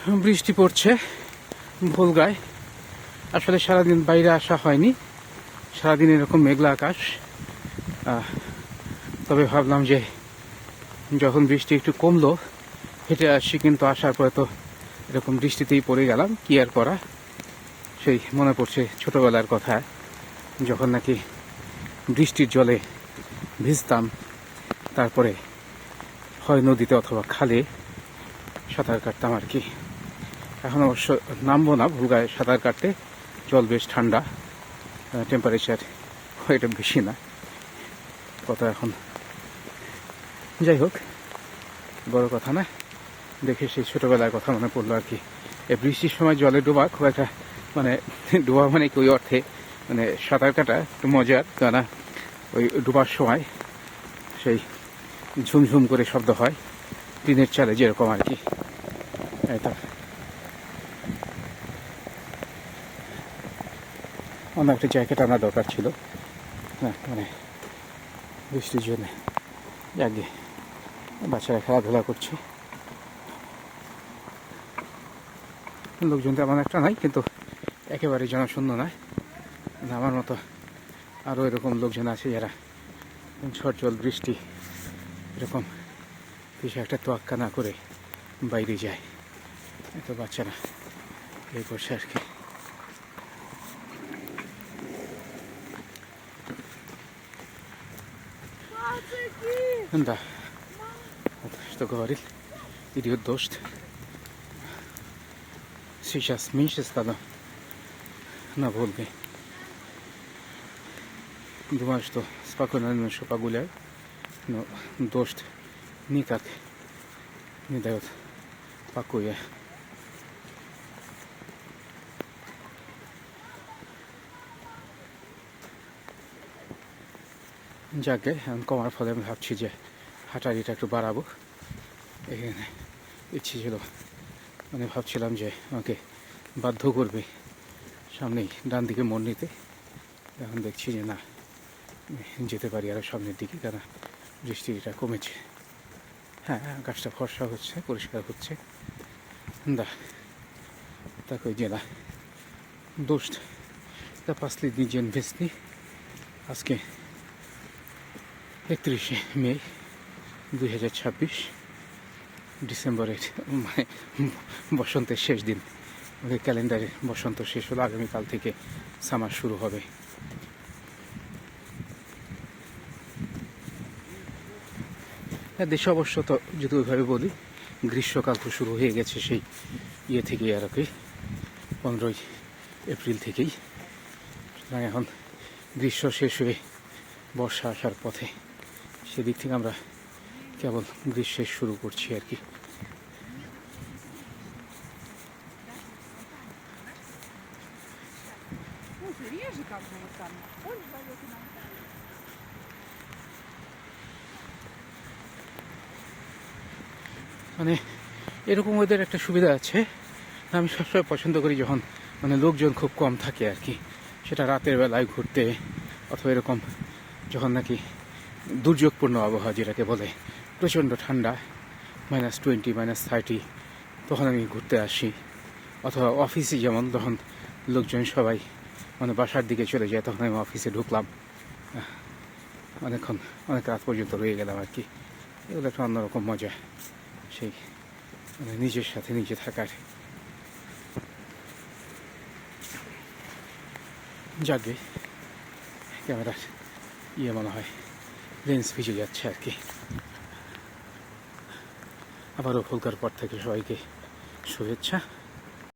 বৃষ্টি পড়ছে ভোলগায়। আসলে সারাদিন বাইরে আসা হয়নি, সারাদিন এরকম মেঘলা আকাশ। তবে ভাবলাম যে যখন বৃষ্টি একটু কমলো হেঁটে আসছি, কিন্তু আসার পরে তো এরকম বৃষ্টিতেই পড়ে গেলাম। কি আর করা, সেই মনে পড়ছে ছোটবেলার কথা, যখন নাকি বৃষ্টির জলে ভিজতাম, তারপরে হয় নদীতে অথবা খালে সাঁতার কাটতাম আর কি। এখন অবশ্য নামবো না ভোলগায় সাঁতার কাটতে, জল বেশ ঠান্ডা, টেম্পারেচার এটা বেশি না কত এখন। যাই হোক, বড় কথা না, দেখে সেই ছোটোবেলার কথা মনে পড়লো আর কি। এই বৃষ্টির সময় জলে ডোবা খুব একটা, মানে ডোবা মানে কি ওই অর্থে, মানে সাঁতার কাটা একটু মজার, কেননা ওই ডোবার সময় সেই ঝুমঝুম করে শব্দ হয় টিনের চালে যেরকম আর কি। এটা অন্য একটা জ্যাকেট আনা দরকার ছিল, হ্যাঁ, মানে বৃষ্টির জন্য। আগে বাচ্চারা খেলাধুলা করছে, লোকজন তেমন একটা নাই, কিন্তু একেবারে জনশূন্য নয়। আমার মতো আরও এরকম লোকজন আছে যারা ঝড় জল বৃষ্টি এরকম কিছু একটা তোয়াক্কা না করে বাইরে যায়। এত বাচ্চারা এই করছে আর কি। Да, что говорит, идет дождь. Сейчас меньше стало на Волге. Думаю, что спокойно немножко погуляю, но дождь никак не дает покоя. যাকে এখন কমার ফলে আমি ভাবছি যে হাঁটাহাঁটিটা একটু বাড়াবো। এখানে ইচ্ছে ছিল, মানে ভাবছিলাম যে আমাকে বাধ্য করবে সামনেই ডান দিকে মোড় নিতে। এখন দেখছি যে না, যেতে পারি আরও সামনের দিকে, কেন বৃষ্টিটা কমেছে। হ্যাঁ, আকাশটা ফর্সা হচ্ছে, পরিষ্কার হচ্ছে। Да, такое дело. Дождь. Это последний день весны. আজকে 31 মে 2026, ডিসেম্বরের মানে বসন্তের শেষ দিন। আমাদের ক্যালেন্ডারে বসন্ত শেষ হলো, আগামীকাল থেকে সামার শুরু হবে। দেশে অবশ্য তো যদি ওইভাবে বলি, গ্রীষ্মকাল তো শুরু হয়ে গেছে সেই থেকেই আর কি, 15 এপ্রিল থেকেই। সুতরাং এখন গ্রীষ্ম শেষ হয়ে বর্ষা আসার পথে, সেদিক থেকে আমরা কেবল গ্রীষ্মের শুরু করছি আর কি। মানে এরকম ওদের একটা সুবিধা আছে, আমি সবসময় পছন্দ করি যখন মানে লোকজন খুব কম থাকে আর কি, সেটা রাতের বেলায় ঘুরতে, অথবা এরকম যখন নাকি দুর্যোগপূর্ণ আবহাওয়া যেটাকে বলে, প্রচণ্ড ঠান্ডা, -20 -30, তখন আমি ঘুরতে আসি। অথবা অফিসে যেমন তখন লোকজন সবাই মানে বাসার দিকে চলে যায়, তখন আমি অফিসে ঢুকলাম, অনেকক্ষণ অনেক রাত পর্যন্ত রয়ে গেলাম আর কি। এগুলো একটা অন্যরকম মজা, সেই মানে নিজের সাথে নিজে থাকার। যাকে ক্যামেরার মনে হয় লেন্স ভিজে যাচ্ছে আর কি। আবারও ভোলগার পর থেকে সবাইকে শুভেচ্ছা।